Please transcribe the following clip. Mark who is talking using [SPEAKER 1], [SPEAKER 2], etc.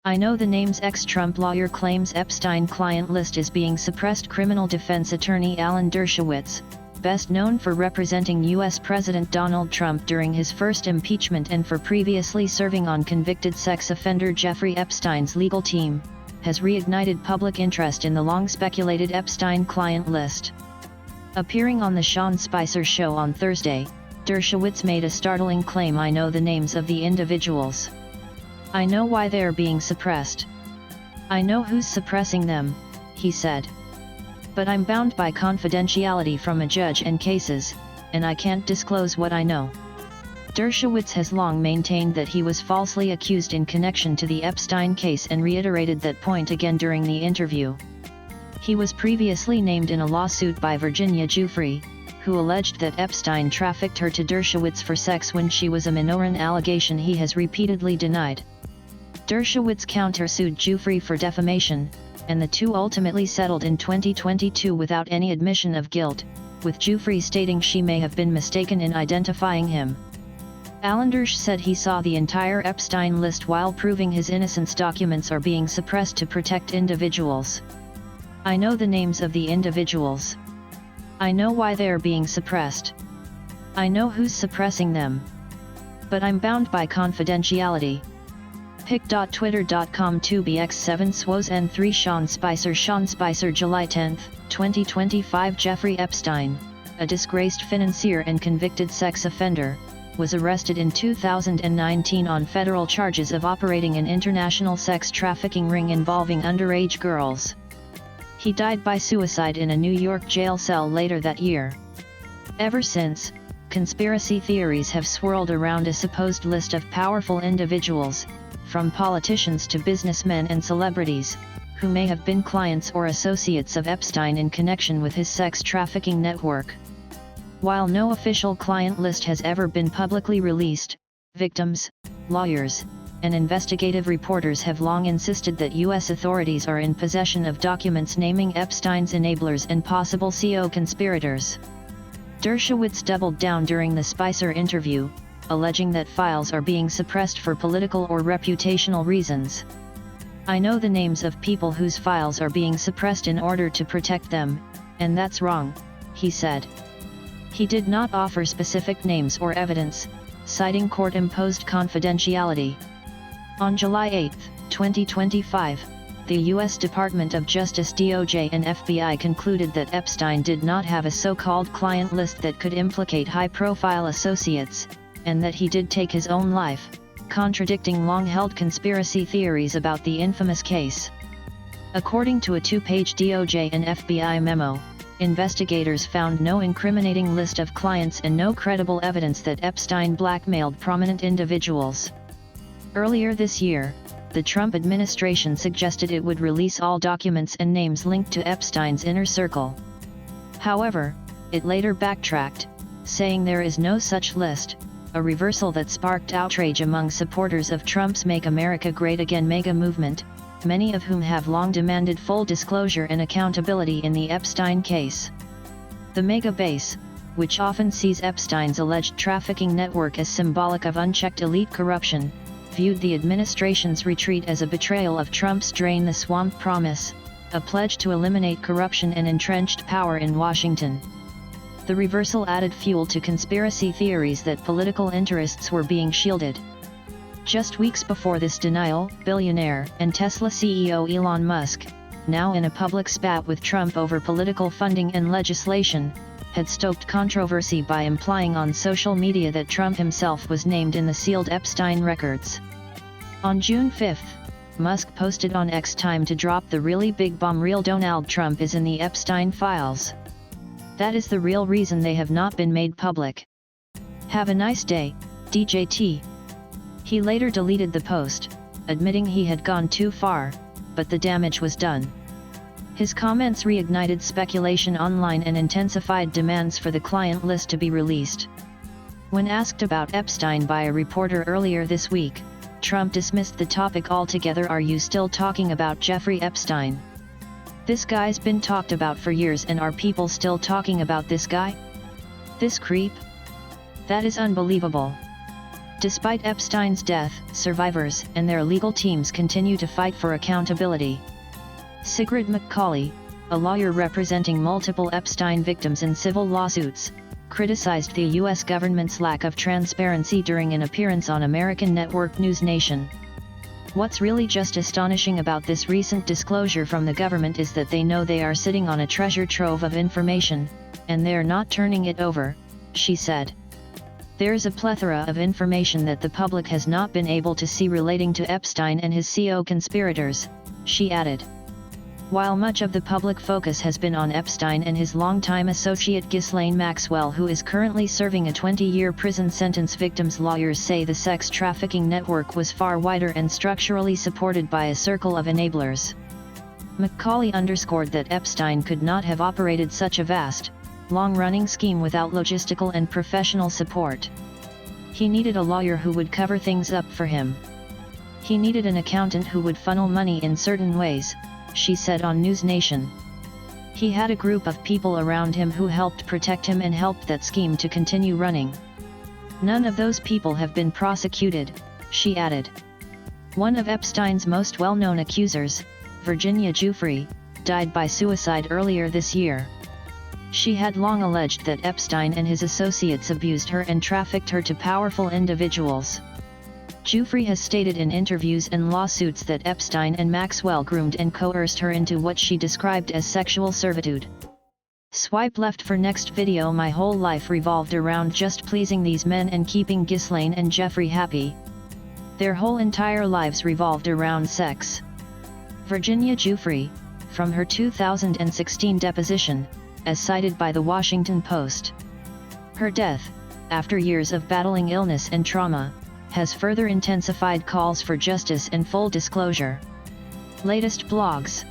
[SPEAKER 1] I know the names. Ex-Trump lawyer claims Epstein client list is being suppressed. Criminal defense attorney Alan Dershowitz, best known for representing U.S. President Donald Trump during his first impeachment and for previously serving on convicted sex offender Jeffrey Epstein's legal team, has reignited public interest in the long-speculated Epstein client list. Appearing on the Sean Spicer Show on Thursday, Dershowitz made a startling claim. I know the names of the individuals. I know why they are being suppressed. I know who's suppressing them, he said. But I'm bound by confidentiality from a judge and cases, and I can't disclose what I know. Dershowitz has long maintained that he was falsely accused in connection to the Epstein case and reiterated that point again during the interview. He was previously named in a lawsuit by Virginia Giuffre, who alleged that Epstein trafficked her to Dershowitz for sex when she was a minor, an allegation he has repeatedly denied. Dershowitz countersued Giuffre for defamation, and the two ultimately settled in 2022 without any admission of guilt, with Giuffre stating she may have been mistaken in identifying him. Alan Dersh said he saw the entire Epstein list while proving his innocence. Documents are being suppressed to protect individuals. I know the names of the individuals. I know why they are being suppressed. I know who's suppressing them. But I'm bound by confidentiality. pic.twitter.com 2bx7 SWOS N3 Sean Spicer July 10, 2025 Jeffrey Epstein, a disgraced financier and convicted sex offender, was arrested in 2019 on federal charges of operating an international sex trafficking ring involving underage girls. He died by suicide in a New York jail cell later that year. Ever since, conspiracy theories have swirled around a supposed list of powerful individuals, from politicians to businessmen and celebrities, who may have been clients or associates of Epstein in connection with his sex trafficking network. While no official client list has ever been publicly released, victims, lawyers, and investigative reporters have long insisted that U.S. authorities are in possession of documents naming Epstein's enablers and possible co-conspirators. Dershowitz doubled down during the Spicer interview, alleging that files are being suppressed for political or reputational reasons. I know the names of people whose files are being suppressed in order to protect them, and that's wrong, he said. He did not offer specific names or evidence, citing court-imposed confidentiality. On July 8, 2025, the U.S. Department of Justice DOJ and FBI concluded that Epstein did not have a so-called client list that could implicate high-profile associates, and that he did take his own life, contradicting long-held conspiracy theories about the infamous case. According to a two-page DOJ and FBI memo, investigators found no incriminating list of clients and no credible evidence that Epstein blackmailed prominent individuals. Earlier this year, the Trump administration suggested it would release all documents and names linked to Epstein's inner circle. However, it later backtracked, saying there is no such list, a reversal that sparked outrage among supporters of Trump's Make America Great Again MAGA movement, many of whom have long demanded full disclosure and accountability in the Epstein case. The MAGA base, which often sees Epstein's alleged trafficking network as symbolic of unchecked elite corruption, viewed the administration's retreat as a betrayal of Trump's Drain the Swamp promise, a pledge to eliminate corruption and entrenched power in Washington. The reversal added fuel to conspiracy theories that political interests were being shielded. Just weeks before this denial, billionaire and Tesla CEO Elon Musk, now in a public spat with Trump over political funding and legislation, had stoked controversy by implying on social media that Trump himself was named in the sealed Epstein records. On June 5, Musk posted on X time to drop the really big bomb: real Donald Trump is in the Epstein files. That is the real reason they have not been made public. Have a nice day, DJT. He later deleted the post, admitting he had gone too far, but the damage was done. His comments reignited speculation online and intensified demands for the client list to be released. When asked about Epstein by a reporter earlier this week, Trump dismissed the topic altogether. Are you still talking about Jeffrey Epstein? This guy's been talked about for years, and are people still talking about this guy? This creep? That is unbelievable. Despite Epstein's death, survivors and their legal teams continue to fight for accountability. Sigrid McCauley, a lawyer representing multiple Epstein victims in civil lawsuits, criticized the U.S. government's lack of transparency during an appearance on American network News Nation. "What's really just astonishing about this recent disclosure from the government is that they know they are sitting on a treasure trove of information, and they're not turning it over," she said. "There's a plethora of information that the public has not been able to see relating to Epstein and his co-conspirators," she added. While much of the public focus has been on Epstein and his longtime associate Ghislaine Maxwell, who is currently serving a 20-year prison sentence, victims' lawyers say the sex trafficking network was far wider and structurally supported by a circle of enablers. McCauley underscored that Epstein could not have operated such a vast, long-running scheme without logistical and professional support. He needed a lawyer who would cover things up for him. He needed an accountant who would funnel money in certain ways, she said on News Nation. He had a group of people around him who helped protect him and helped that scheme to continue running. None of those people have been prosecuted, she added. One of Epstein's most well-known accusers, Virginia Giuffre, died by suicide earlier this year. She had long alleged that Epstein and his associates abused her and trafficked her to powerful individuals. Giuffre has stated in interviews and lawsuits that Epstein and Maxwell groomed and coerced her into what she described as sexual servitude. Swipe left for next video. My whole life revolved around just pleasing these men and keeping Ghislaine and Jeffrey happy. Their whole entire lives revolved around sex. Virginia Giuffre, from her 2016 deposition, as cited by the Washington Post. Her death, after years of battling illness and trauma, has further intensified calls for justice and full disclosure. Latest blogs.